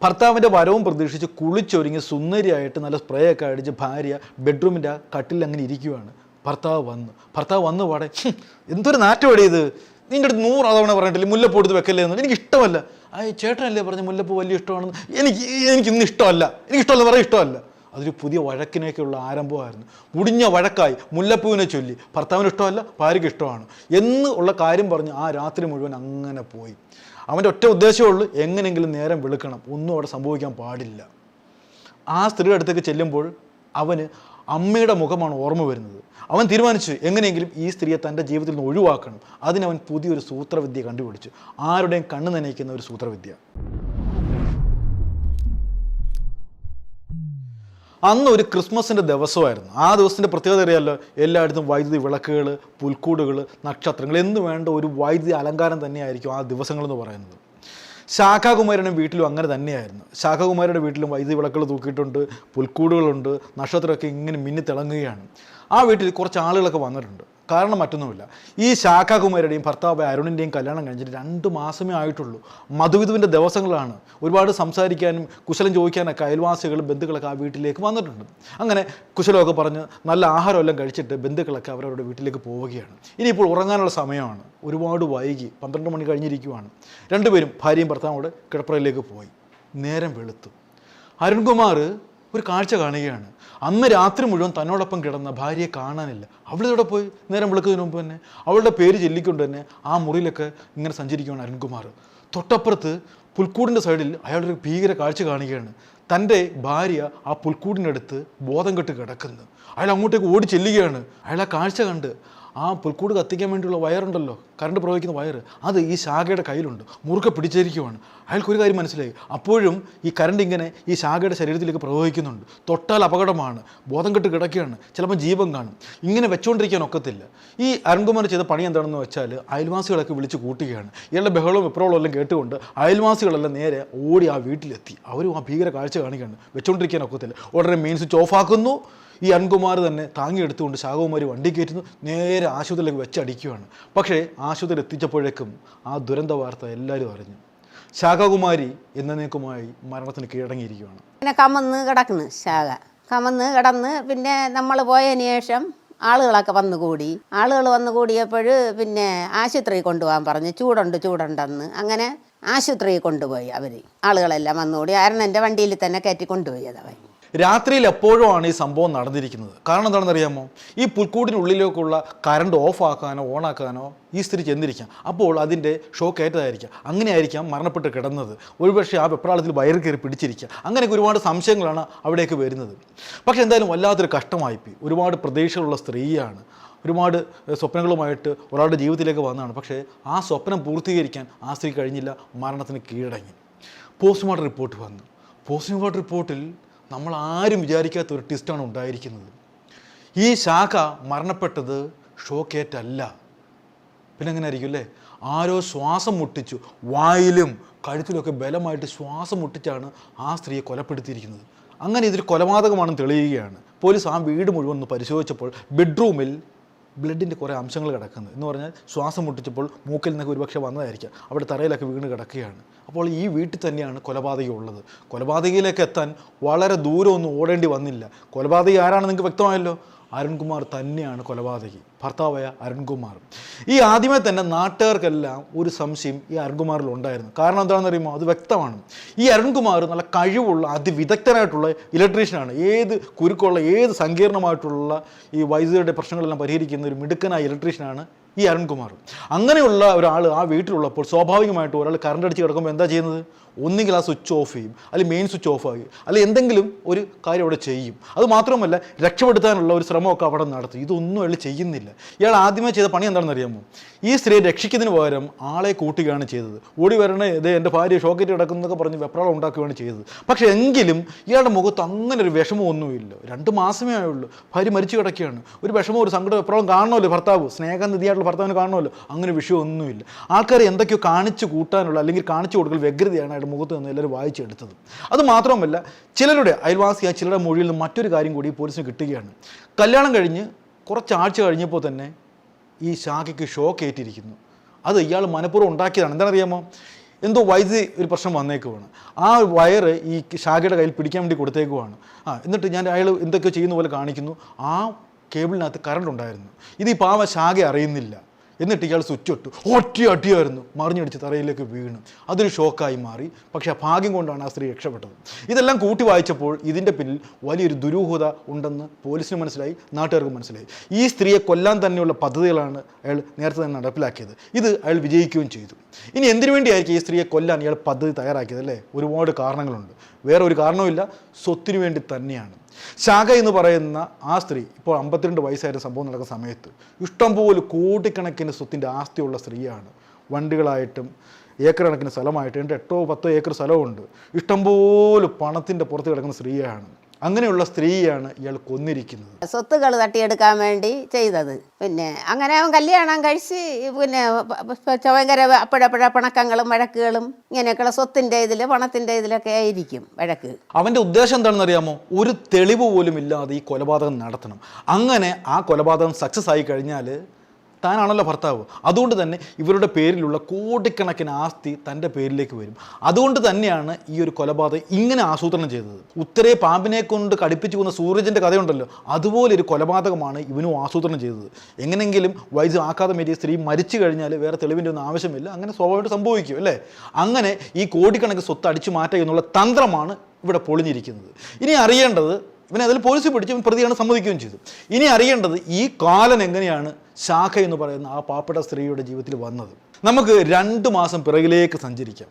ഭർത്താവിൻ്റെ വരവും പ്രതീക്ഷിച്ച് കുളിച്ചൊരുങ്ങി സുന്ദരിയായിട്ട് നല്ല സ്പ്രേ ഒക്കെ അടിച്ച് ഭാര്യ ബെഡ്റൂമിൻ്റെ കട്ടിൽ അങ്ങനെ ഇരിക്കുകയാണ്. ഭർത്താവ് വന്ന് പാടെ എന്തൊരു നാറ്റം ഇത്, നിങ്ങളുടെ 100 തവണ പറഞ്ഞിട്ടില്ലേ മുല്ലപ്പൂ എടുത്ത് വെക്കല്ലേ എന്ന്. എനിക്ക് ഇഷ്ടമല്ല. ചേട്ടനല്ലേ പറഞ്ഞ മുല്ലപ്പൂ വലിയ ഇഷ്ടമാണെന്ന്. എനിക്കിന്ന് ഇഷ്ടമല്ല, എനിക്കിഷ്ടമല്ല പറയാൻ ഇഷ്ടമല്ല. അതൊരു പുതിയ വഴക്കിനൊക്കെയുള്ള ആരംഭമായിരുന്നു. മുടിഞ്ഞ വഴക്കായി മുല്ലപ്പൂവിനെ ചൊല്ലി. ഭർത്താവിന് ഇഷ്ടമല്ല, ഭാര്യയ്ക്ക് ഇഷ്ടമാണ് എന്ന് ഉള്ള കാര്യം പറഞ്ഞ് ആ രാത്രി മുഴുവൻ അങ്ങനെ പോയി. അവൻ്റെ ഒറ്റ ഉദ്ദേശമുള്ളൂ, എങ്ങനെയെങ്കിലും നേരം വെളുക്കണം, ഒന്നും അവിടെ സംഭവിക്കാൻ പാടില്ല. ആ സ്ത്രീയുടെ അടുത്തേക്ക് ചെല്ലുമ്പോൾ അവന് അമ്മയുടെ മുഖമാണ് ഓർമ്മ വരുന്നത്. അവൻ തീരുമാനിച്ചു എങ്ങനെയെങ്കിലും ഈ സ്ത്രീയെ തൻ്റെ ജീവിതത്തിൽ നിന്ന് ഒഴിവാക്കണം. അതിനവൻ പുതിയൊരു സൂത്രവിദ്യ കണ്ടുപിടിച്ചു. ആരുടെയും കണ്ണ് നനയിക്കുന്ന ഒരു സൂത്രവിദ്യ. അന്ന് ഒരു ക്രിസ്മസിൻ്റെ ദിവസമായിരുന്നു. ആ ദിവസത്തിൻ്റെ പ്രത്യേകത അറിയാമല്ലോ, എല്ലായിടത്തും വൈദ്യുതി വിളക്കുകൾ, പുൽക്കൂടുകൾ, നക്ഷത്രങ്ങൾ എന്ന് വേണ്ട ഒരു വൈദ്യുതി അലങ്കാരം തന്നെയായിരിക്കും ആ ദിവസങ്ങളെന്ന് പറയുന്നത്. ശാഖാകുമാരൻ്റെ വീട്ടിലും അങ്ങനെ തന്നെയായിരുന്നു. ശാഖാകുമാരുടെ വീട്ടിലും വൈദ്യുതി വിളക്കുകൾ തൂക്കിയിട്ടുണ്ട്, പുൽക്കൂടുകളുണ്ട്, നക്ഷത്രമൊക്കെ ഇങ്ങനെ മിന്നി തിളങ്ങുകയാണ്. ആ വീട്ടിൽ കുറച്ച് ആളുകളൊക്കെ വന്നിട്ടുണ്ട്. കാരണം മറ്റൊന്നുമില്ല, ഈ ശാഖാകുമാരുടെയും ഭർത്താവ് അരുണിൻ്റെയും കല്യാണം കഴിഞ്ഞിട്ട് 2 മാസമേ ആയിട്ടുള്ളൂ. മധുവിധുവിൻ്റെ ദിവസങ്ങളാണ്. ഒരുപാട് സംസാരിക്കാനും കുശലം ചോദിക്കാനൊക്കെ അയൽവാസികളും ബന്ധുക്കളൊക്കെ ആ വീട്ടിലേക്ക് വന്നിട്ടുണ്ട്. അങ്ങനെ കുശലമൊക്കെ പറഞ്ഞ് നല്ല ആഹാരമെല്ലാം കഴിച്ചിട്ട് ബന്ധുക്കളൊക്കെ അവരവരുടെ വീട്ടിലേക്ക് പോവുകയാണ്. ഇനിയിപ്പോൾ ഉറങ്ങാനുള്ള സമയമാണ്. ഒരുപാട് വൈകി, 12 മണി കഴിഞ്ഞിരിക്കുവാണ്. രണ്ടുപേരും ഭാര്യയും ഭർത്താവും കൂടെ കിടപ്പറയിലേക്ക് പോയി. നേരം വെളുത്തു. അരുൺകുമാർ ഒരു കാഴ്ച കാണുകയാണ്. അന്ന് രാത്രി മുഴുവൻ തന്നോടൊപ്പം കിടന്ന ഭാര്യയെ കാണാനില്ല. അവളിവിടെ പോയി. നേരം വിളിക്കുന്നതിന് മുമ്പ് തന്നെ അവളുടെ പേര് ചൊല്ലിക്കൊണ്ട് തന്നെ ആ മുറിയിലൊക്കെ ഇങ്ങനെ സഞ്ചരിക്കുകയാണ് അരുൺകുമാർ. തൊട്ടപ്പുറത്ത് പുൽക്കൂടിൻ്റെ സൈഡിൽ അയാളൊരു ഭീകര കാഴ്ച കാണുകയാണ്. തൻ്റെ ഭാര്യ ആ പുൽക്കൂടിനടുത്ത് ബോധം കെട്ട് കിടക്കുന്നു. അയാൾ അങ്ങോട്ടേക്ക് ഓടി ചെല്ലുകയാണ്. അയാൾ ആ കാഴ്ച കണ്ട് ആ പുൽക്കൂട് കത്തിക്കാൻ വേണ്ടിയുള്ള വയറുണ്ടല്ലോ, കറണ്ട് പ്രവഹിക്കുന്ന വയറ്, അത് ഈ ശാഖയുടെ കയ്യിലുണ്ട്. മുറുക്കെ പിടിച്ചിരിക്കുവാണ്. അയാൾക്കൊരു കാര്യം മനസ്സിലായി. അപ്പോഴും ഈ കറണ്ട് ഇങ്ങനെ ഈ ശാഖയുടെ ശരീരത്തിലേക്ക് പ്രവഹിക്കുന്നുണ്ട്. തൊട്ടാൽ അപകടമാണ്. ബോധം കെട്ട് കിടക്കുകയാണ്. ചിലപ്പോൾ ജീവൻ കാണും. ഇങ്ങനെ വെച്ചുകൊണ്ടിരിക്കാൻ ഒക്കത്തില്ല. ഈ അരുൺകുമാർ ചെയ്ത പണി എന്താണെന്ന് വെച്ചാൽ അയൽവാസികളൊക്കെ വിളിച്ച് കൂട്ടുകയാണ്. ഇയാളുടെ ബഹളവും വിപ്രവളവും എല്ലാം കേട്ടുകൊണ്ട് അയൽവാസികളെല്ലാം നേരെ ഓടി ആ വീട്ടിലെത്തി. അവരും ആ ഭീകര കാഴ്ച കാണിക്കുകയാണ്. വെച്ചുകൊണ്ടിരിക്കാൻ ഒക്കത്തില്ല. ഉടനെ മെയിൻ സ്വിച്ച് ഓഫാക്കുന്നു. ഈ അരുൺകുമാർ തന്നെ താങ്ങിയെടുത്തുകൊണ്ട് ശാഖകുമാരി വണ്ടി കയറ്റുന്നു. നേരെ ആശുപത്രിയിലേക്ക് വെച്ചടിക്കുകയാണ്. പക്ഷേ ആശുപത്രിയിൽ എത്തിച്ചപ്പോഴേക്കും ആ ദുരന്ത വാർത്ത എല്ലാവരും അറിഞ്ഞു. ശാഖകുമാരി എന്നേക്കുമായി മരണത്തിന് കീഴടങ്ങിയിരിക്കുകയാണ്. പിന്നെ കമന്ന് കിടക്കുന്നു. ശാഖ കമന്ന് കിടന്ന് പിന്നെ നമ്മൾ പോയതിന് ശേഷം ആളുകളൊക്കെ വന്നുകൂടി. ആളുകൾ വന്നുകൂടിയപ്പോൾ പിന്നെ ആശുപത്രിയിൽ കൊണ്ടുപോകാൻ പറഞ്ഞു. ചൂടുണ്ടെന്ന്. അങ്ങനെ ആശുപത്രിയിൽ കൊണ്ടുപോയി അവർ. ആളുകളെല്ലാം വന്നുകൂടി. അരുണൻ്റെ വണ്ടിയിൽ തന്നെ കയറ്റി കൊണ്ടുപോയി. അതവൻ രാത്രിയിൽ എപ്പോഴും ആണ് ഈ സംഭവം നടന്നിരിക്കുന്നത്. കാരണം എന്താണെന്ന് അറിയാമോ, ഈ പുൽക്കൂടിനുള്ളിലേക്കുള്ള കറണ്ട് ഓഫാക്കാനോ ഓണാക്കാനോ ഈ സ്ത്രീ ചെന്നിരിക്കാം. അപ്പോൾ അതിൻ്റെ ഷോക്ക് ഏറ്റതായിരിക്കാം. അങ്ങനെയായിരിക്കാം മരണപ്പെട്ട് കിടന്നത്. ഒരുപക്ഷെ ആ വെപ്രാളത്തിൽ വയറ് കയറി പിടിച്ചിരിക്കുക. അങ്ങനെയൊക്കെ ഒരുപാട് സംശയങ്ങളാണ് അവിടേക്ക് വരുന്നത്. പക്ഷേ എന്തായാലും വല്ലാത്തൊരു കഷ്ടമായിപ്പോയി. ഒരുപാട് പ്രതീക്ഷകളുള്ള സ്ത്രീയാണ്. ഒരുപാട് സ്വപ്നങ്ങളുമായിട്ട് ഒരാളുടെ ജീവിതത്തിലേക്ക് വന്നതാണ്. പക്ഷേ ആ സ്വപ്നം പൂർത്തീകരിക്കാൻ ആ സ്ത്രീ കഴിഞ്ഞില്ല. മരണത്തിന് കീഴടങ്ങി. പോസ്റ്റ്മോർട്ടം റിപ്പോർട്ട് വന്നു. പോസ്റ്റ്മോർട്ടം റിപ്പോർട്ടിൽ നമ്മൾ ആരും വിചാരിക്കാത്ത ഒരു ട്വിസ്റ്റാണ് ഉണ്ടായിരിക്കുന്നത്. ഈ ശാഖ മരണപ്പെട്ടത് ഷോക്കേറ്റല്ല. പിന്നെ എങ്ങനെ ആയിരിക്കും അല്ലേ? ആരോ ശ്വാസം മുട്ടിച്ചു. വായിലും കഴുത്തിലൊക്കെ ബലമായിട്ട് ശ്വാസം മുട്ടിച്ചാണ് ആ സ്ത്രീയെ കൊലപ്പെടുത്തിയിരിക്കുന്നത്. അങ്ങനെ ഇതൊരു കൊലപാതകമാണെന്ന് തെളിയുകയാണ്. പോലീസ് ആ വീട് മുഴുവൻ ഒന്ന് പരിശോധിച്ചപ്പോൾ ബെഡ്റൂമിൽ ബ്ലഡിൻ്റെ കുറേ അംശങ്ങൾ കിടക്കുന്നത്. എന്ന് പറഞ്ഞാൽ ശ്വാസം മുട്ടിച്ചപ്പോൾ മൂക്കിൽ നിന്നൊക്കെ ഒരുപക്ഷെ വന്നതായിരിക്കാം. അവിടെ തറയിലൊക്കെ വീണ് കിടക്കുകയാണ്. അപ്പോൾ ഈ വീട്ടിൽ തന്നെയാണ് കൊലപാതകം ഉള്ളത്. കൊലപാതകയിലേക്ക് എത്താൻ വളരെ ദൂരമൊന്നും ഓടേണ്ടി വന്നില്ല. കൊലപാതകി ആരാണെന്ന് നിങ്ങൾക്ക് വ്യക്തമായല്ലോ. അരുൺകുമാർ തന്നെയാണ് കൊലപാതകി, ഭർത്താവായ അരുൺകുമാർ. ഈ ആദ്യമേ തന്നെ നാട്ടുകാർക്കെല്ലാം ഒരു സംശയം ഈ അരുൺകുമാറിൽ ഉണ്ടായിരുന്നു. കാരണം എന്താണെന്ന് അറിയുമോ, അത് വ്യക്തമാണ്. ഈ അരുൺകുമാർ നല്ല കഴിവുള്ള അതിവിദഗ്ധനായിട്ടുള്ള ഇലക്ട്രീഷ്യനാണ്. ഏത് കുരുക്കുള്ള ഏത് സങ്കീർണമായിട്ടുള്ള ഈ വൈദ്യുതിയുടെ പ്രശ്നങ്ങളെല്ലാം പരിഹരിക്കുന്ന ഒരു മിടുക്കനായ ഇലക്ട്രീഷ്യനാണ് ഈ അരുൺകുമാർ. അങ്ങനെയുള്ള ഒരാൾ ആ വീട്ടിലുള്ളപ്പോൾ സ്വാഭാവികമായിട്ടും ഒരാൾ കറണ്ട് അടിച്ച് കിടക്കുമ്പോൾ എന്താ ചെയ്യുന്നത്? ഒന്നുകിൽ ആ സ്വിച്ച് ഓഫ് ചെയ്യും, അല്ലെങ്കിൽ മെയിൻ സ്വിച്ച് ഓഫ് ആകും, അല്ലെങ്കിൽ എന്തെങ്കിലും ഒരു കാര്യം അവിടെ ചെയ്യും. അത് മാത്രമല്ല രക്ഷപ്പെടുത്താനുള്ള ഒരു ശ്രമമൊക്കെ അവിടെ നടത്തും. ഇതൊന്നും അയാൾ ചെയ്യുന്നില്ല. ഇയാൾ ആദ്യമേ ചെയ്ത പണി എന്താണെന്ന് അറിയാമോ? ഈ സ്ത്രീയെ രക്ഷിക്കുന്നതിന് പകരം ആളെ കൂട്ടുകയാണ് ചെയ്തത്. ഓടി വരണേ, ഇതേ എൻ്റെ ഭാര്യ ഷോക്കേറ്റ് കിടക്കുന്നതൊക്കെ പറഞ്ഞ് വെപ്രാളം ഉണ്ടാക്കുകയാണ് ചെയ്തത്. പക്ഷേ എങ്കിലും ഇയാളുടെ മുഖത്ത് അങ്ങനെ ഒരു വിഷമമൊന്നുമില്ല. 2 മാസമേ ആയുള്ളൂ. ഭാര്യ മരിച്ചു കിടക്കുകയാണ്. ഒരു വിഷമം ഒരു സങ്കടം വെപ്രാളം കാണണമല്ലോ ഭർത്താവ്, സ്നേഹനിധിയായിട്ടുള്ള ഭർത്താവിന് കാണണമല്ലോ. അങ്ങനെ വിഷയമൊന്നുമില്ല. ആൾക്കാർ എന്തൊക്കെയോ കാണിച്ചു കൂട്ടാനുള്ള അല്ലെങ്കിൽ കാണിച്ചു കൊടുക്കൽ വ്യഗ്രതയാണ് അയാളുടെ മുഖത്ത് നിന്ന് എല്ലാവരും വായിച്ചെടുത്തത്. അത് മാത്രമല്ല ചിലരുടെ അയൽവാസിയായ ചിലരുടെ മൊഴിയിൽ നിന്ന് മറ്റൊരു കാര്യം കൂടി പോലീസിന് കിട്ടുകയാണ്. കല്യാണം കഴിഞ്ഞ് കുറച്ചാഴ്ച കഴിഞ്ഞപ്പോൾ തന്നെ ഈ ശാഖയ്ക്ക് ഷോക്ക് ഏറ്റിരിക്കുന്നു. അത് ഇയാൾ മനഃപൂർവ്വം ഉണ്ടാക്കിയതാണ്. എന്താണെന്നറിയാമോ? എന്തോ വൈദ്യുതി ഒരു പ്രശ്നം വന്നേക്കുവാണ്. ആ വയറ് ഈ ശാഖയുടെ കയ്യിൽ പിടിക്കാൻ വേണ്ടി കൊടുത്തേക്കുവാണ്. എന്നിട്ട് ഞാൻ അയാൾ എന്തൊക്കെയോ ചെയ്യുന്ന പോലെ കാണിക്കുന്നു. ആ കേബിളിനകത്ത് കറണ്ട് ഉണ്ടായിരുന്നു. ഇത് ഈ പാവ ശാഖ അറിയുന്നില്ല. എന്നിട്ട് ഇയാൾ സ്വിച്ച് ഇട്ടു. ഒറ്റ അടിയായിരുന്നു, മറിഞ്ഞടിച്ച് തറയിലേക്ക് വീണു. അതൊരു ഷോക്കായി മാറി. പക്ഷേ ആ ഭാഗ്യം കൊണ്ടാണ് ആ സ്ത്രീ രക്ഷപ്പെട്ടത്. ഇതെല്ലാം കൂട്ടി വായിച്ചപ്പോൾ ഇതിൻ്റെ പിന്നിൽ വലിയൊരു ദുരൂഹത ഉണ്ടെന്ന് പോലീസിന് മനസ്സിലായി, നാട്ടുകാർക്ക് മനസ്സിലായി. ഈ സ്ത്രീയെ കൊല്ലാൻ തന്നെയുള്ള പദ്ധതികളാണ് അയാൾ നേരത്തെ തന്നെ നടപ്പിലാക്കിയത്. ഇത് അയാൾ വിജയിക്കുകയും ചെയ്തു. ഇനി എന്തിനു വേണ്ടിയായിരിക്കും ഈ സ്ത്രീയെ കൊല്ലാൻ ഇയാൾ പദ്ധതി തയ്യാറാക്കിയത് അല്ലേ? ഒരുപാട് കാരണങ്ങളുണ്ട്. വേറെ ഒരു കാരണവുമില്ല, സ്വത്തിനു വേണ്ടി തന്നെയാണ്. ശാഖ എന്ന് പറയുന്ന ആ സ്ത്രീ ഇപ്പോൾ 52 വയസ്സായിരുന്ന സംഭവം നടക്കുന്ന സമയത്ത് ഇഷ്ടംപോലെ കോടിക്കണക്കിന് സ്വത്തിൻ്റെ ആസ്തിയുള്ള സ്ത്രീയാണ്. വണ്ടികളായിട്ടും ഏക്കർ കണക്കിന് സ്ഥലമായിട്ട് 8-10 ഏക്കർ സ്ഥലമുണ്ട്. ഇഷ്ടംപോലെ പണത്തിൻ്റെ പുറത്ത് കിടക്കുന്ന സ്ത്രീയാണ്. അങ്ങനെയുള്ള സ്ത്രീയാണ് ഇയാൾ കൊന്നിരിക്കുന്നത്. സ്വത്തുകൾ തട്ടിയെടുക്കാൻ വേണ്ടി ചെയ്തത്. പിന്നെ അങ്ങനെ അവൻ കല്യാണം കഴിച്ച് പിന്നെ ഭയങ്കര അപ്പോഴപ്പോഴ പിണക്കങ്ങളും വഴക്കുകളും ഇങ്ങനെയൊക്കെയുള്ള സ്വത്തിൻ്റെ ഇതിൽ പണത്തിൻ്റെ ഇതിലൊക്കെ ആയിരിക്കും വഴക്ക്. അവൻ്റെ ഉദ്ദേശം എന്താണെന്ന് അറിയാമോ? ഒരു തെളിവ് പോലും ഇല്ലാതെ ഈ കൊലപാതകം നടത്തണം. അങ്ങനെ ആ കൊലപാതകം സക്സസ് ആയി കഴിഞ്ഞാൽ താനാണല്ലോ ഭർത്താവ്. അതുകൊണ്ട് തന്നെ ഇവരുടെ പേരിലുള്ള കോടിക്കണക്കിന് ആസ്തി തൻ്റെ പേരിലേക്ക് വരും. അതുകൊണ്ട് തന്നെയാണ് ഈ ഒരു കൊലപാതകം ഇങ്ങനെ ആസൂത്രണം ചെയ്തത്. ഉത്തരേ പാമ്പിനെ കൊണ്ട് കടിപ്പിച്ചു പോകുന്ന സൂരജിൻ്റെ കഥയുണ്ടല്ലോ, അതുപോലെ ഒരു കൊലപാതകമാണ് ഇവനും ആസൂത്രണം ചെയ്തത്. എങ്ങനെയെങ്കിലും വൈദ്യുതി ആക്കാതെ മേരിയ സ്ത്രീ മരിച്ചു കഴിഞ്ഞാൽ വേറെ തെളിവിൻ്റെ ഒന്നും ആവശ്യമില്ല, അങ്ങനെ സ്വാഭാവികമായിട്ട് സംഭവിക്കും അല്ലേ? അങ്ങനെ ഈ കോടിക്കണക്കിന് സ്വത്ത് അടിച്ചു മാറ്റുക എന്നുള്ള തന്ത്രമാണ് ഇവിടെ പൊളിഞ്ഞിരിക്കുന്നത്. ഇനി അറിയേണ്ടത്, ഇവനെ അതിൽ പോലീസ് പിടിച്ച് പ്രതിയാണ് സമ്മതിക്കുകയും ചെയ്തു. ഇനി അറിയേണ്ടത് ഈ കാലൻ എങ്ങനെയാണ് ശാഖ എന്ന് പറയുന്ന ആ പാവപ്പെട്ട സ്ത്രീയുടെ ജീവിതത്തിൽ വന്നത്. നമുക്ക് 2 മാസം പിറകിലേക്ക് സഞ്ചരിക്കാം.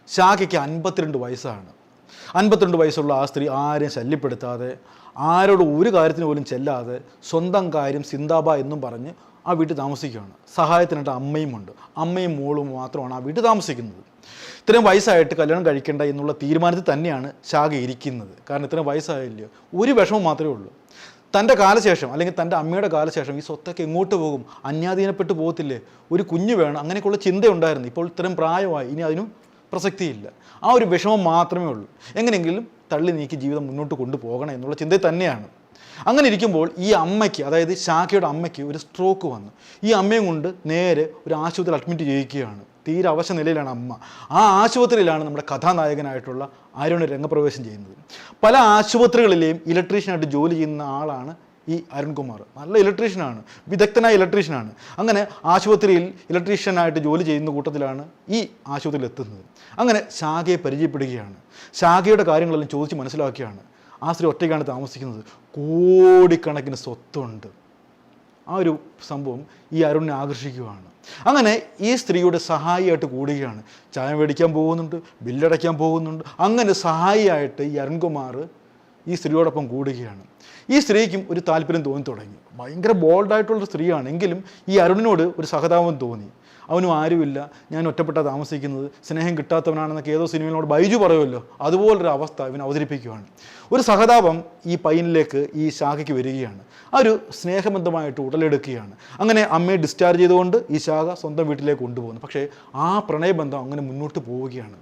ശാഖയ്ക്ക് 52 വയസ്സാണ്. 52 വയസ്സുള്ള ആ സ്ത്രീ ആരെയും ശല്യപ്പെടുത്താതെ, ആരോട് ഒരു കാര്യത്തിന് പോലും ചെല്ലാതെ, സ്വന്തം കാര്യം സിന്താബ എന്നും പറഞ്ഞ് ആ വീട്ടിൽ താമസിക്കുകയാണ്. സഹായത്തിനായിട്ട് അമ്മയുമുണ്ട്. അമ്മയും മോളും മാത്രമാണ് ആ വീട്ടിൽ താമസിക്കുന്നത്. ഇത്രയും വയസ്സായിട്ട് കല്യാണം കഴിക്കേണ്ട എന്നുള്ള തീരുമാനത്തിൽ തന്നെയാണ് ശാഖ ഇരിക്കുന്നത്. കാരണം ഇത്രയും വയസ്സായില്ലയോ, ഒരു വിഷമം മാത്രമേ ഉള്ളൂ. തൻ്റെ കാലശേഷം അല്ലെങ്കിൽ തൻ്റെ അമ്മയുടെ കാലശേഷം ഈ സ്വത്തൊക്കെ എങ്ങോട്ട് പോകും? അന്യാധീനപ്പെട്ട് പോകത്തില്ലേ? ഒരു കുഞ്ഞ് വേണം, അങ്ങനെയൊക്കെയുള്ള ചിന്തയുണ്ടായിരുന്നു. ഇപ്പോൾ ഇത്രയും പ്രായമായി, ഇനി അതിനും പ്രസക്തിയില്ല. ആ ഒരു വിഷമം മാത്രമേ ഉള്ളൂ. എങ്ങനെയെങ്കിലും തള്ളി നീക്കി ജീവിതം മുന്നോട്ട് കൊണ്ടുപോകണം എന്നുള്ള ചിന്തയിൽ തന്നെയാണ്. അങ്ങനെ ഇരിക്കുമ്പോൾ ഈ അമ്മയ്ക്ക്, അതായത് ശാഖയുടെ അമ്മയ്ക്ക് ഒരു സ്ട്രോക്ക് വന്നു. ഈ അമ്മയും കൊണ്ട് നേരെ ഒരു ആശുപത്രിയിൽ അഡ്മിറ്റ് ചെയ്യിക്കുകയാണ്. തീരെ അവശ നിലയിലാണ് അമ്മ. ആ ആശുപത്രിയിലാണ് നമ്മുടെ കഥാനായകനായിട്ടുള്ള അരുൺ രംഗപ്രവേശം ചെയ്യുന്നത്. പല ആശുപത്രികളിലെയും ഇലക്ട്രീഷ്യനായിട്ട് ജോലി ചെയ്യുന്ന ആളാണ് ഈ അരുൺകുമാർ. നല്ല ഇലക്ട്രീഷ്യനാണ്, വിദഗ്ധനായ ഇലക്ട്രീഷ്യനാണ്. അങ്ങനെ ആശുപത്രിയിൽ ഇലക്ട്രീഷ്യനായിട്ട് ജോലി ചെയ്യുന്ന കൂട്ടത്തിലാണ് ഈ ആശുപത്രിയിൽ എത്തുന്നത്. അങ്ങനെ ശാഖയെ പരിചയപ്പെടുകയാണ്. ശാഖയുടെ കാര്യങ്ങളെല്ലാം ചോദിച്ച് മനസ്സിലാക്കിയാണ്. ആ സ്ത്രീ ഒറ്റയ്ക്കാണ് താമസിക്കുന്നത്. കോടിക്കണക്കിന് സ്വത്തുണ്ട്. ആ ഒരു സംഭവം ഈ അരുണിനെ ആകർഷിക്കുകയാണ്. അങ്ങനെ ഈ സ്ത്രീയുടെ സഹായിയായിട്ട് കൂടുകയാണ്. ചായ മേടിക്കാൻ പോകുന്നുണ്ട്, ബില്ലടയ്ക്കാൻ പോകുന്നുണ്ട്. അങ്ങനെ സഹായിയായിട്ട് ഈ അരുൺകുമാർ ഈ സ്ത്രീയോടൊപ്പം കൂടുകയാണ്. ഈ സ്ത്രീക്കും ഒരു താല്പര്യം തോന്നി തുടങ്ങി. ഭയങ്കര ബോൾഡായിട്ടുള്ളൊരു സ്ത്രീയാണ്. എങ്കിലും ഈ അരുണിനോട് ഒരു സഹതാപം തോന്നി. അവനും ആരുമില്ല, ഞാൻ ഒറ്റപ്പെട്ടാണ് താമസിക്കുന്നത്, സ്നേഹം കിട്ടാത്തവനാണെന്നൊക്കെ ഏതോ സിനിമയിലോട് ബൈജു പറയുമല്ലോ, അതുപോലൊരു അവസ്ഥ ഇവൻ അവതരിപ്പിക്കുകയാണ്. ഒരു സഹതാപം ഈ പയ്യനിലേക്ക്, ഈ ശാഖയ്ക്ക് വരികയാണ്. ആ ഒരു സ്നേഹബന്ധമായിട്ട് ഉടലെടുക്കുകയാണ്. അങ്ങനെ അമ്മയെ ഡിസ്ചാർജ് ചെയ്തുകൊണ്ട് ഈ ശാഖ സ്വന്തം വീട്ടിലേക്ക് കൊണ്ടുപോകുന്നു. പക്ഷേ ആ പ്രണയബന്ധം അങ്ങനെ മുന്നോട്ട് പോവുകയാണ്.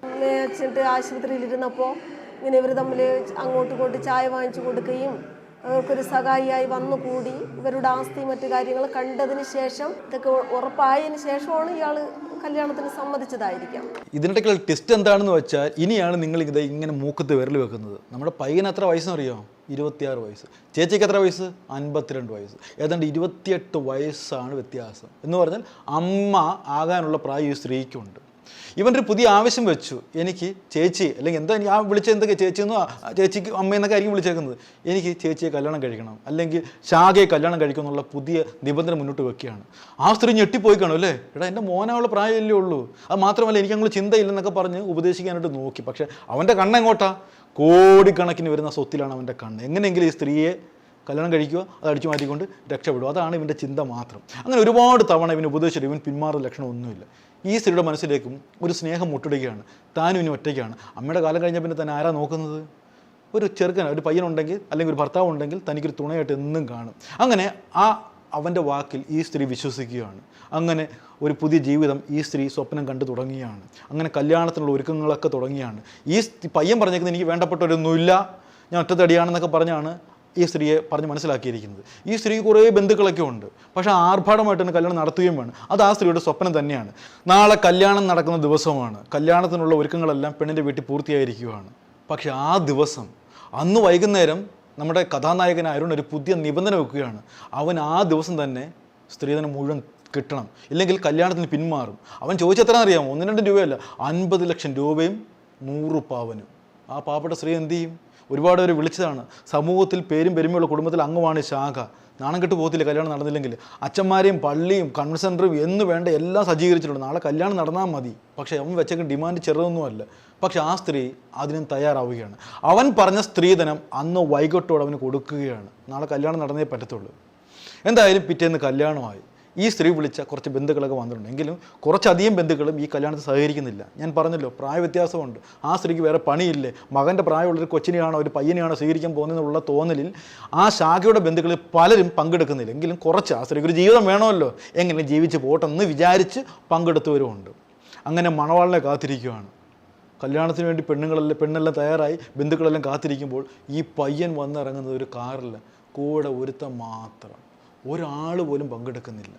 ആശുപത്രിയിലിരുന്നപ്പോൾ ഇങ്ങനെ ഇവർ തമ്മിൽ അങ്ങോട്ടും ഇങ്ങോട്ട് ചായ വാങ്ങിച്ചു കൊടുക്കുകയും അവർക്കൊരു സഹായിയായി വന്നുകൂടി ഇവരുടെ ആസ്തി മറ്റു കാര്യങ്ങൾ കണ്ടതിന് ശേഷം, ഇതൊക്കെ ഉറപ്പായതിന് ശേഷമാണ് ഇയാൾ കല്യാണത്തിന് സമ്മതിച്ചതായിരിക്കാം. ഇതിനിടയ്ക്കുള്ള ടെസ്റ്റ് എന്താണെന്ന് വെച്ചാൽ, ഇനിയാണ് നിങ്ങൾ ഇത് ഇങ്ങനെ മൂക്കത്ത് വിരൽ വെക്കുന്നത്. നമ്മുടെ പയ്യന് എത്ര വയസ്സെന്ന് അറിയാമോ? 26 വയസ്സ്. ചേച്ചിക്ക് എത്ര വയസ്സ്? 52 വയസ്സ്. ഏതാണ്ട് 28 വയസ്സാണ് വ്യത്യാസം. എന്ന് പറഞ്ഞാൽ അമ്മ ആകാനുള്ള പ്രായം ഈ സ്ത്രീക്കുണ്ട്. ഇവൻ്റെ ഒരു പുതിയ ആവശ്യം വെച്ചു, എനിക്ക് ചേച്ചി, അല്ലെങ്കിൽ എന്താ ആ വിളിച്ചത്, എന്തൊക്കെ ചേച്ചിയെന്നോ ചേച്ചിക്ക് അമ്മയെന്നൊക്കെ ആയിരിക്കും വിളിച്ചേക്കുന്നത്, എനിക്ക് ചേച്ചിയെ കല്യാണം കഴിക്കണം, അല്ലെങ്കിൽ ശാഖയെ കല്യാണം കഴിക്കണം എന്നുള്ള പുതിയ നിബന്ധന മുന്നോട്ട് വെക്കുകയാണ്. ആ സ്ത്രീ ഞെട്ടിപ്പോയി കാണും അല്ലേ? എടാ, എൻ്റെ മോനാവുള്ള പ്രായമല്ലേ ഉള്ളൂ, അത് മാത്രമല്ല എനിക്ക് അങ്ങനെ ചിന്തയില്ലെന്നൊക്കെ പറഞ്ഞ് ഉപദേശിക്കാനായിട്ട് നോക്കി. പക്ഷേ അവൻ്റെ കണ്ണെങ്ങോട്ടാ? കോടിക്കണക്കിന് വരുന്ന സ്വത്തിലാണ് അവൻ്റെ കണ്ണ്. എങ്ങനെയെങ്കിലും ഈ സ്ത്രീയെ കല്യാണം കഴിക്കുക, അത് അടിച്ചു മാറ്റിക്കൊണ്ട് രക്ഷപ്പെടുക, അതാണ് ഇവൻ്റെ ചിന്ത മാത്രം. അങ്ങനെ ഒരുപാട് തവണ ഇവന് ഉപദേശിച്ചിട്ട് ഇവൻ പിന്മാറുന്ന ലക്ഷണമൊന്നുമില്ല. ഈ സ്ത്രീയുടെ മനസ്സിലേക്കും ഒരു സ്നേഹം മുട്ടിടുകയാണ്. താനും ഇനി ഒറ്റയ്ക്കാണ്. അമ്മയുടെ കാലം കഴിഞ്ഞ പിന്നെ തന്നെ ആരാ നോക്കുന്നത്? ഒരു ചെറുക്കൻ, ഒരു പയ്യനുണ്ടെങ്കിൽ അല്ലെങ്കിൽ ഒരു ഭർത്താവ് ഉണ്ടെങ്കിൽ തനിക്കൊരു തുണയായിട്ട് എന്നും കാണും. അങ്ങനെ അവൻ്റെ വാക്കിൽ ഈ സ്ത്രീ വിശ്വസിക്കുകയാണ്. അങ്ങനെ ഒരു പുതിയ ജീവിതം ഈ സ്ത്രീ സ്വപ്നം കണ്ടു തുടങ്ങിയാണ്. അങ്ങനെ കല്യാണത്തിനുള്ള ഒരുക്കങ്ങളൊക്കെ തുടങ്ങിയാണ്. ഈ പയ്യൻ പറഞ്ഞേക്കുന്നത് എനിക്ക് വേണ്ടപ്പെട്ടവരൊന്നുമില്ല, ഞാൻ ഒറ്റത്തടിയാണെന്നൊക്കെ പറഞ്ഞാണ് ഈ സ്ത്രീയെ പറഞ്ഞ് മനസ്സിലാക്കിയിരിക്കുന്നത്. ഈ സ്ത്രീക്ക് കുറേ ബന്ധുക്കളൊക്കെ ഉണ്ട്, പക്ഷേ ആർഭാടമായിട്ട് തന്നെ കല്യാണം നടത്തുകയും വേണം. അത് ആ സ്ത്രീയുടെ സ്വപ്നം തന്നെയാണ്. നാളെ കല്യാണം നടക്കുന്ന ദിവസമാണ്. കല്യാണത്തിനുള്ള ഒരുക്കങ്ങളെല്ലാം പെണ്ണിൻ്റെ വീട്ടിൽ പൂർത്തിയായിരിക്കുകയാണ്. പക്ഷേ ആ ദിവസം അന്ന് വൈകുന്നേരം നമ്മുടെ കഥാനായകൻ അരുൺ ഒരു പുതിയ നിബന്ധന വെക്കുകയാണ്. അവൻ ആ ദിവസം തന്നെ സ്ത്രീധനം മുഴുവൻ കിട്ടണം, ഇല്ലെങ്കിൽ കല്യാണത്തിന് പിന്മാറും. അവൻ ചോദിച്ചെത്രയാണെന്ന് അറിയാമോ? 1-2 രൂപയല്ല, 50 ലക്ഷം രൂപയും 100 പവനും. ആ പാവപ്പെട്ട സ്ത്രീ എന്ത് ചെയ്യും? ഒരുപാട് പേര് വിളിച്ചതാണ്. സമൂഹത്തിൽ പേരും പെരുമയുള്ള കുടുംബത്തിൽ അംഗമാണ് ശാഖ. നാണം കെട്ട് പോകത്തില്ല കല്യാണം നടന്നില്ലെങ്കിൽ. അച്ഛന്മാരെയും പള്ളിയും കൺവെൻഷൻ സെൻ്ററും എന്ന് വേണ്ട എല്ലാം സജ്ജീകരിച്ചിട്ടുണ്ട്. നാളെ കല്യാണം നടന്നാൽ മതി. പക്ഷേ അവൻ വെച്ചേക്ക് ഡിമാൻഡ് ചെറുതൊന്നുമല്ല. പക്ഷെ ആ സ്ത്രീ അതിനും തയ്യാറാവുകയാണ്. അവൻ പറഞ്ഞ സ്ത്രീധനം അന്ന് വൈകിട്ടോടെ അവന് കൊടുക്കുകയാണ്. നാളെ കല്യാണം നടന്നേ പറ്റത്തുള്ളൂ. എന്തായാലും പിറ്റേന്ന് കല്യാണമായി. ഈ സ്ത്രീ വിളിച്ച കുറച്ച് ബന്ധുക്കളൊക്കെ വന്നിട്ടുണ്ട്. എങ്കിലും കുറച്ചധികം ബന്ധുക്കളും ഈ കല്യാണത്തിൽ സഹകരിക്കുന്നില്ല. ഞാൻ പറഞ്ഞല്ലോ, പ്രായ വ്യത്യാസമുണ്ട്. ആ സ്ത്രീക്ക് വേറെ പണിയില്ലേ, മകൻ്റെ പ്രായമുള്ളൊരു കൊച്ചിനെയാണോ ഒരു പയ്യനെയാണോ സ്വീകരിക്കാൻ പോകുന്നതെന്നുള്ള തോന്നലിൽ ആ ശാഖയുടെ ബന്ധുക്കളിൽ പലരും പങ്കെടുക്കുന്നില്ല. എങ്കിലും കുറച്ച് ആ സ്ത്രീക്ക് ഒരു ജീവിതം വേണമല്ലോ, എങ്ങനെ ജീവിച്ച് പോട്ടെന്ന് വിചാരിച്ച് പങ്കെടുത്തവരുമുണ്ട്. അങ്ങനെ മണവാളിനെ കാത്തിരിക്കുകയാണ്. കല്യാണത്തിന് വേണ്ടി പെണ്ണെല്ലാം തയ്യാറായി ബന്ധുക്കളെല്ലാം കാത്തിരിക്കുമ്പോൾ ഈ പയ്യൻ വന്നിറങ്ങുന്നത് ഒരു കാറിൽ, കൂടെ ഒരുത്തൻ മാത്രം, ഒരാൾ പോലും പങ്കെടുക്കുന്നില്ല.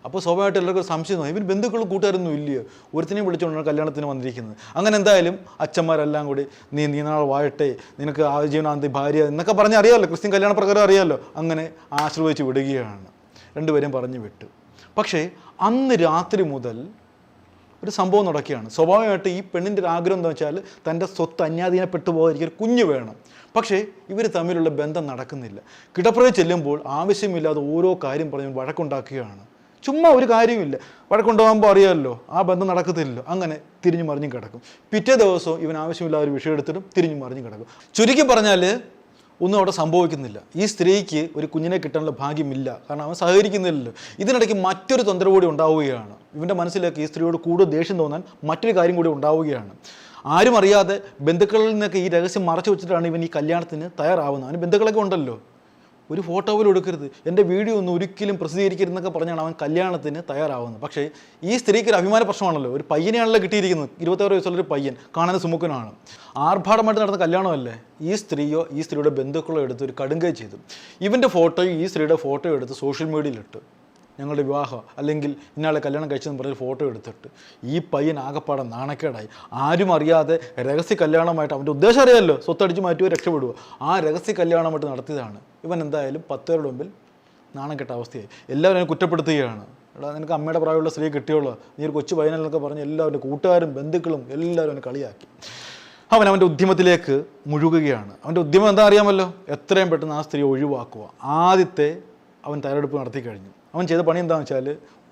അപ്പോൾ സ്വാഭാവികമായിട്ട് എല്ലാവർക്കും സംശയം തോന്നി, ഇവർ ബന്ധുക്കളും കൂട്ടുകാരൊന്നും ഇല്ലയോ, ഒരുത്തിനെയും വിളിച്ചുകൊണ്ടാണ് കല്യാണത്തിന് വന്നിരിക്കുന്നത്. അങ്ങനെ എന്തായാലും അച്ഛന്മാരെല്ലാം കൂടി നീ നാളെ വാഴട്ടെ, നിനക്ക് ആജീവനാന്തി ഭാര്യ എന്നൊക്കെ പറഞ്ഞ് അറിയാമല്ലോ, ക്രിസ്ത്യൻ കല്യാണ പ്രകാരം അറിയാമല്ലോ. അങ്ങനെ ആശീർവദിച്ച് വിടുകയാണ്. രണ്ടുപേരെയും പറഞ്ഞു വിട്ടു. പക്ഷേ അന്ന് രാത്രി മുതൽ ഒരു സംഭവം നടക്കുകയാണ്. സ്വാഭാവികമായിട്ട് ഈ പെണ്ണിൻ്റെ ഒരു ആഗ്രഹം എന്താ വെച്ചാൽ തൻ്റെ സ്വത്ത് അന്യാധീനപ്പെട്ടു പോകാതിരിക്കും, ഒരു കുഞ്ഞ് വേണം. പക്ഷേ ഇവർ തമ്മിലുള്ള ബന്ധം നടക്കുന്നില്ല. കിടപ്പുറയിൽ ചെല്ലുമ്പോൾ ആവശ്യമില്ലാതെ ഓരോ കാര്യം പറഞ്ഞ് വഴക്കുണ്ടാക്കുകയാണ്. ചുമ്മാ ഒരു കാര്യമില്ല. വഴക്കുണ്ടാകുമ്പോൾ അറിയാമല്ലോ ആ ബന്ധം നടക്കത്തില്ലല്ലോ. അങ്ങനെ തിരിഞ്ഞു മറിഞ്ഞും കിടക്കും. പിറ്റേ ദിവസവും ഇവൻ ആവശ്യമില്ലാതെ ഒരു വിഷയം എടുത്തിട്ടും തിരിഞ്ഞു മറിഞ്ഞും കിടക്കും. ചുരുക്കി പറഞ്ഞാൽ ഒന്നും അവിടെ സംഭവിക്കുന്നില്ല. ഈ സ്ത്രീക്ക് ഒരു കുഞ്ഞിനെ കിട്ടാനുള്ള ഭാഗ്യമില്ല, കാരണം അവൻ സഹകരിക്കുന്നില്ലല്ലോ. ഇതിനിടയ്ക്ക് മറ്റൊരു തൊന്തര കൂടി ഉണ്ടാവുകയാണ്. ഇവൻ്റെ മനസ്സിലേക്ക് ഈ സ്ത്രീയോട് കൂടുതൽ ദേഷ്യം തോന്നാൻ മറ്റൊരു കാര്യം കൂടി ഉണ്ടാവുകയാണ്. ആരും അറിയാതെ ബന്ധുക്കളിൽ നിന്നൊക്കെ ഈ രഹസ്യം മറച്ചു വെച്ചിട്ടാണ് ഇവൻ ഈ കല്യാണത്തിന് തയ്യാറാവുന്നത്. അവന് ബന്ധുക്കളൊക്കെ ഉണ്ടല്ലോ. ഒരു ഫോട്ടോ പോലും എടുക്കരുത്, എൻ്റെ വീഡിയോ ഒന്നും ഒരിക്കലും പ്രസിദ്ധീകരിക്കരുതെന്നൊക്കെ പറഞ്ഞാണ് അവൻ കല്യാണത്തിന് തയ്യാറാവുന്നത്. പക്ഷേ ഈ സ്ത്രീക്ക് ഒരു അഭിമാന പ്രശ്നമാണല്ലോ. ഒരു പയ്യനെയാണല്ലോ കിട്ടിയിരിക്കുന്നത്, 26 വയസ്സുള്ളൊരു പയ്യൻ, കാണാൻ സുമുഖനാണ്. ആർഭാടമായിട്ട് നടന്ന കല്യാണമല്ലേ. ഈ സ്ത്രീയോ ഈ സ്ത്രീയുടെ ബന്ധുക്കളോ എടുത്ത് ഒരു കടുങ്കൈ ചെയ്തു. ഇവൻ്റെ ഫോട്ടോയും ഈ സ്ത്രീയുടെ ഫോട്ടോ എടുത്ത് സോഷ്യൽ മീഡിയയിലിട്ട്, ഞങ്ങളുടെ വിവാഹം അല്ലെങ്കിൽ ഇന്നാളെ കല്യാണം കഴിച്ചെന്ന് പറഞ്ഞൊരു ഫോട്ടോ എടുത്തിട്ട് ഈ പയ്യൻ ആകെപ്പാടെ നാണക്കേടായി. ആരും അറിയാതെ രഹസ്യ കല്യാണമായിട്ട്, അവൻ്റെ ഉദ്ദേശം അറിയാമല്ലോ, സ്വത്തടിച്ച് മാറ്റുക, രക്ഷപ്പെടുക, ആ രഹസ്യ കല്യാണമായിട്ട് നടത്തിയതാണ്. ഇവൻ എന്തായാലും 10 പേരുടെ മുമ്പിൽ നാണം കെട്ട അവസ്ഥയായി. എല്ലാവരും അതിനെ കുറ്റപ്പെടുത്തുകയാണ്. എടാ നിനക്ക് അമ്മയുടെ പ്രായമുള്ള സ്ത്രീ കിട്ടിയുള്ളൂ, നീ ഒരു കൊച്ചു പയ്യനെന്നൊക്കെ പറഞ്ഞ് എല്ലാവരും കൂട്ടുകാരും ബന്ധുക്കളും എല്ലാവരും അവനെ കളിയാക്കി. അവൻ്റെ ഉദ്യമത്തിലേക്ക് മുഴുകുകയാണ്. അവൻ്റെ ഉദ്യമം എന്താ അറിയാമല്ലോ, എത്രയും പെട്ടെന്ന് ആ സ്ത്രീ ഒഴിവാക്കുക. ആദ്യത്തെ അവൻ തയ്യാറെടുപ്പ് നടത്തി കഴിഞ്ഞു. അവൻ ചെയ്ത പണി എന്താണെന്ന് വെച്ചാൽ,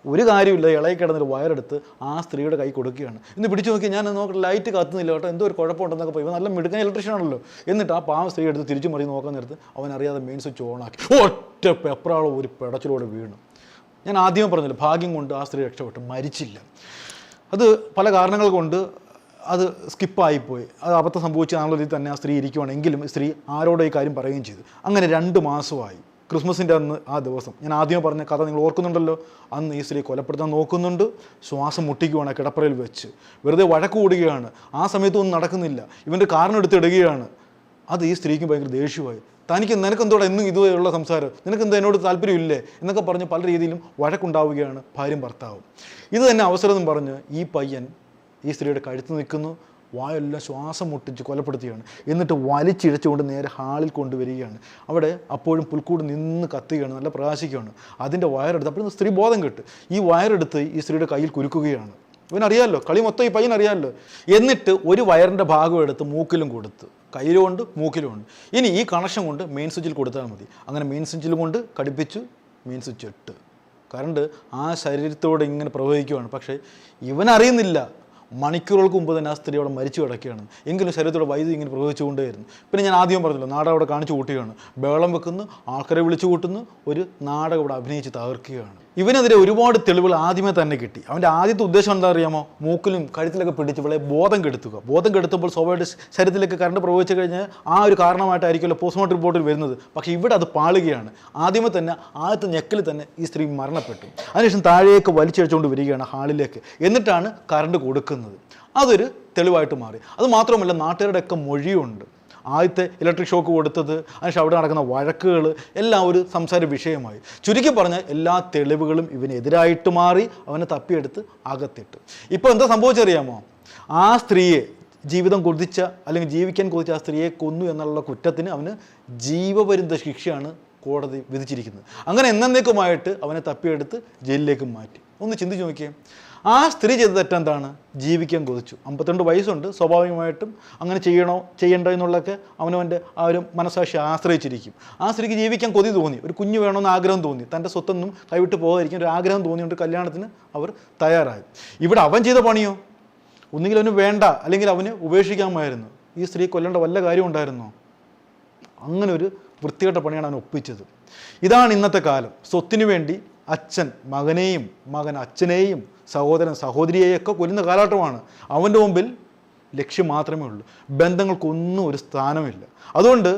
ഒരു കാര്യമില്ല, ഇളകി കിടന്നൊരു വയറെടുത്ത് ആ സ്ത്രീയുടെ കൈ കൊടുക്കുകയാണ്. ഇന്ന് പിടിച്ചു നോക്കി, ഞാൻ നോക്കി ലൈറ്റ് കത്തുന്നില്ല കേട്ടോ, എന്തോ ഒരു കുഴപ്പമുണ്ടെന്നൊക്കെ പോയി. ഇവൻ നല്ല മിടുക്കൻ ഇലക്ട്രീഷ്യൻ ആണല്ലോ. എന്നിട്ട് ആ പാവം സ്ത്രീ എടുത്ത് തിരിച്ചു മറിച്ച് നോക്കാൻ നേരത്ത് അവൻ അറിയാതെ മെയിൻ സ്വിച്ച് ഓണാക്കി. ഒറ്റ പെപ്രാളോ ഒരു പിടച്ചിലൂടെ വീണു. ഞാൻ ആദ്യമേ പറഞ്ഞില്ല, ഭാഗ്യം കൊണ്ട് ആ സ്ത്രീ രക്ഷപ്പെട്ടു, മരിച്ചില്ല. അത് പല കാരണങ്ങൾ കൊണ്ട് അത് സ്കിപ്പായിപ്പോയി. അത് അബദ്ധം സംഭവിച്ചാണല്ലോ ഇതിൽ തന്നെ ആ സ്ത്രീ ഇരിക്കുവാണെങ്കിലും സ്ത്രീ ആരോടോ ഈ കാര്യം പറയുകയും ചെയ്തു. അങ്ങനെ 2 മാസമായി. ക്രിസ്മസിൻ്റെ അന്ന് ആ ദിവസം ഞാൻ ആദ്യമേ പറഞ്ഞ കഥ നിങ്ങൾ ഓർക്കുന്നുണ്ടല്ലോ. അന്ന് ഈ സ്ത്രീ കൊലപ്പെടുത്താൻ നോക്കുന്നുണ്ട്, ശ്വാസം മുട്ടിക്കുവാണ് കിടപ്പറയിൽ വെച്ച്, വെറുതെ വഴക്ക് കൂടുകയാണ്. ആ സമയത്തൊന്നും നടക്കുന്നില്ല. ഇവൻ്റെ കാരണം എടുത്തിടുകയാണ്. അത് ഈ സ്ത്രീക്ക് ഭയങ്കര ദേഷ്യമായി. നിനക്കെന്തോടെ എന്നും ഇതുവരെയുള്ള സംസാരം, നിനക്കെന്തോ എന്നോട് താല്പര്യമില്ലേ എന്നൊക്കെ പറഞ്ഞ് പല രീതിയിലും വഴക്കുണ്ടാവുകയാണ് ഭാര്യയും ഭർത്താവും. ഇത് തന്നെ അവസരം എന്ന് പറഞ്ഞ് ഈ പയ്യൻ ഈ സ്ത്രീയുടെ കഴുത്ത് നിൽക്കുന്നു, വായെല്ലാം ശ്വാസം മുട്ടിച്ച് കൊലപ്പെടുത്തുകയാണ്. എന്നിട്ട് വലിച്ചിഴച്ചുകൊണ്ട് നേരെ ഹാളിൽ കൊണ്ടുവരികയാണ്. അവിടെ അപ്പോഴും പുൽക്കൂട് നിന്ന് കത്തുകയാണ്, നല്ല പ്രകാശിക്കുകയാണ്. അതിൻ്റെ വയറെടുത്ത് അപ്പോഴും സ്ത്രീ ബോധം കെട്ട് ഈ വയറെടുത്ത് ഈ സ്ത്രീയുടെ കയ്യിൽ കുരുക്കുകയാണ്. ഇവനറിയാമല്ലോ, കളി മൊത്തം ഈ പയ്യനറിയാമല്ലോ. എന്നിട്ട് ഒരു വയറിൻ്റെ ഭാഗം എടുത്ത് മൂക്കിലും കൊടുത്ത്, കയ്യിലുമുണ്ട് മൂക്കിലുമുണ്ട്. ഇനി ഈ കണക്ഷൻ കൊണ്ട് മെയിൻ സ്വിച്ചിൽ കൊടുത്താൽ മതി. അങ്ങനെ മെയിൻ സ്വിച്ചിലും കൊണ്ട് ഘടിപ്പിച്ചു, മെയിൻ സ്വിച്ച് ഇട്ട് കറണ്ട് ആ ശരീരത്തോടെ ഇങ്ങനെ പ്രവഹിക്കുകയാണ്. പക്ഷേ ഇവനറിയുന്നില്ല, മണിക്കൂറുകൾക്ക് മുമ്പ് തന്നെ ആ സ്ത്രീ അവിടെ മരിച്ചു കിടക്കുകയാണ്. എങ്കിലും ശരീരത്തോടെ വൈദ്യുതി ഇങ്ങനെ പ്രവഹിച്ചുകൊണ്ടേയിരുന്നു. പിന്നെ ഞാൻ ആദ്യം പറഞ്ഞല്ലോ, നാടകം അവിടെ കാണിച്ചു കൂട്ടുകയാണ്, ബഹളം വെക്കുന്നു, ആൾക്കാരെ വിളിച്ചു കൂട്ടുന്നു, ഒരു നാടകം ഇവിടെ അഭിനയിച്ച് തകർക്കുകയാണ്. ഇവനെതിരെ ഒരുപാട് തെളിവുകൾ ആദ്യമേ തന്നെ കിട്ടി. അവൻ്റെ ആദ്യത്തെ ഉദ്ദേശം എന്താ അറിയാമോ, മൂക്കിലും കഴുത്തിലൊക്കെ പിടിച്ച് ഇവളെ ബോധം കെടുത്തുക. ബോധം കെടുത്തുമ്പോൾ സ്വാഭാവിക ശരീരത്തിലേക്ക് കറണ്ട് പ്രവഹിച്ചു കഴിഞ്ഞാൽ ആ ഒരു കാരണമായിട്ടായിരിക്കുമല്ലോ പോസ്റ്റ്മോർട്ടം റിപ്പോർട്ടിൽ വരുന്നത്. പക്ഷേ ഇവിടെ അത് പാളുകയാണ്. ആദ്യമേ തന്നെ ആദ്യത്തെ ഞെക്കിൽ തന്നെ ഈ സ്ത്രീ മരണപ്പെട്ടു. അതിനുശേഷം താഴേക്ക് വലിച്ചഴിച്ചുകൊണ്ട് വരികയാണ് ഹാളിലേക്ക്. എന്നിട്ടാണ് കറണ്ട് കൊടുക്കുന്നത്. അതൊരു തെളിവായിട്ട് മാറി. അത് മാത്രമല്ല, നാട്ടുകാരുടെയൊക്കെ മൊഴിയുണ്ട്. ആദ്യത്തെ ഇലക്ട്രിക് ഷോക്ക് കൊടുത്തത്, അതിനുശേഷം അവിടെ നടക്കുന്ന വഴക്കുകൾ എല്ലാം ഒരു സംസാര വിഷയമായി. ചുരുക്കി പറഞ്ഞാൽ എല്ലാ തെളിവുകളും ഇവനെതിരായിട്ട് മാറി, അവനെ തപ്പിയെടുത്ത് അകത്തിട്ട്. ഇപ്പോൾ എന്താ സംഭവിച്ചറിയാമോ? ആ സ്ത്രീയെ ജീവിതം കൊതിച്ച അല്ലെങ്കിൽ ജീവിക്കാൻ കൊതിച്ച ആ സ്ത്രീയെ കൊന്നു എന്നുള്ള കുറ്റത്തിന് അവന് ജീവപര്യന്ത ശിക്ഷയാണ് കോടതി വിധിച്ചിരിക്കുന്നത്. അങ്ങനെ എന്നേക്കുമായിട്ട് അവനെ തപ്പിയെടുത്ത് ജയിലിലേക്ക് മാറ്റി. ഒന്ന് ചിന്തിച്ച് നോക്കിയേ, ആ സ്ത്രീ ചെയ്ത തെറ്റെന്താണ്? ജീവിക്കാൻ കൊതിച്ചു. 52 വയസ്സുണ്ട്. സ്വാഭാവികമായിട്ടും അങ്ങനെ ചെയ്യണ്ടോ എന്നുള്ളതൊക്കെ അവനവൻ്റെ ആ ഒരു മനസ്സാക്ഷി ആശ്രയിച്ചിരിക്കും. ആ സ്ത്രീക്ക് ജീവിക്കാൻ കൊതി തോന്നി, ഒരു കുഞ്ഞ് വേണമെന്ന് ആഗ്രഹം തോന്നി, തൻ്റെ സ്വത്തൊന്നും കൈവിട്ട് പോകാതിരിക്കാൻ ഒരു ആഗ്രഹം തോന്നിയുകൊണ്ട് കല്യാണത്തിന് അവർ തയ്യാറായി. ഇവിടെ അവൻ ചെയ്ത പണിയോ? ഒന്നുകിൽ അവന് വേണ്ട, അല്ലെങ്കിൽ അവന് ഉപേക്ഷിക്കാമായിരുന്നു. ഈ സ്ത്രീ കൊല്ലേണ്ട വല്ല കാര്യം ഉണ്ടായിരുന്നോ? അങ്ങനെ ഒരു വൃത്തികെട്ട പണിയാണ് അവൻ ഒപ്പിച്ചത്. ഇതാണ് ഇന്നത്തെ കാലം. സ്വത്തിനു വേണ്ടി അച്ഛൻ മകനെയും മകൻ അച്ഛനെയും സഹോദരൻ സഹോദരിയെയൊക്കെ കൊല്ലുന്ന കാലഘട്ടമാണ്. അവൻ്റെ മുമ്പിൽ ലക്ഷ്യം മാത്രമേ ഉള്ളൂ. ബന്ധങ്ങൾക്കൊന്നും ഒരു സ്ഥാനമില്ല. അതുകൊണ്ട്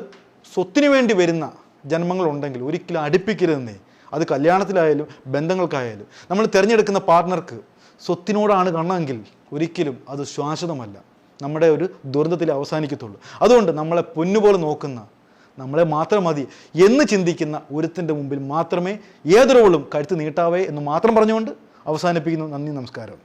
സ്വത്തിനു വേണ്ടി വരുന്ന ജന്മങ്ങളുണ്ടെങ്കിൽ ഒരിക്കലും അടുപ്പിക്കരുതെന്നേ. അത് കല്യാണത്തിലായാലും ബന്ധങ്ങൾക്കായാലും. നമ്മൾ തിരഞ്ഞെടുക്കുന്ന പാർട്ട്ണർക്ക് സ്വത്തിനോടാണ് കണ്ണെങ്കിൽ ഒരിക്കലും അത് ശാശ്വതമല്ല, നമ്മുടെ ഒരു ദുരന്തത്തിൽ അവസാനിക്കത്തുള്ളൂ. അതുകൊണ്ട് നമ്മളെ പൊന്നുപോലെ നോക്കുന്ന, നമ്മളെ മാത്രം മതി എന്ന് ചിന്തിക്കുന്ന ഒരുത്തിൻ്റെ മുമ്പിൽ മാത്രമേ ഏതൊരുവളും കഴുത്ത് നീട്ടാവേ എന്ന് മാത്രം പറഞ്ഞുകൊണ്ട് അവസാനിപ്പിക്കുന്നു. നന്ദി, നമസ്കാരം.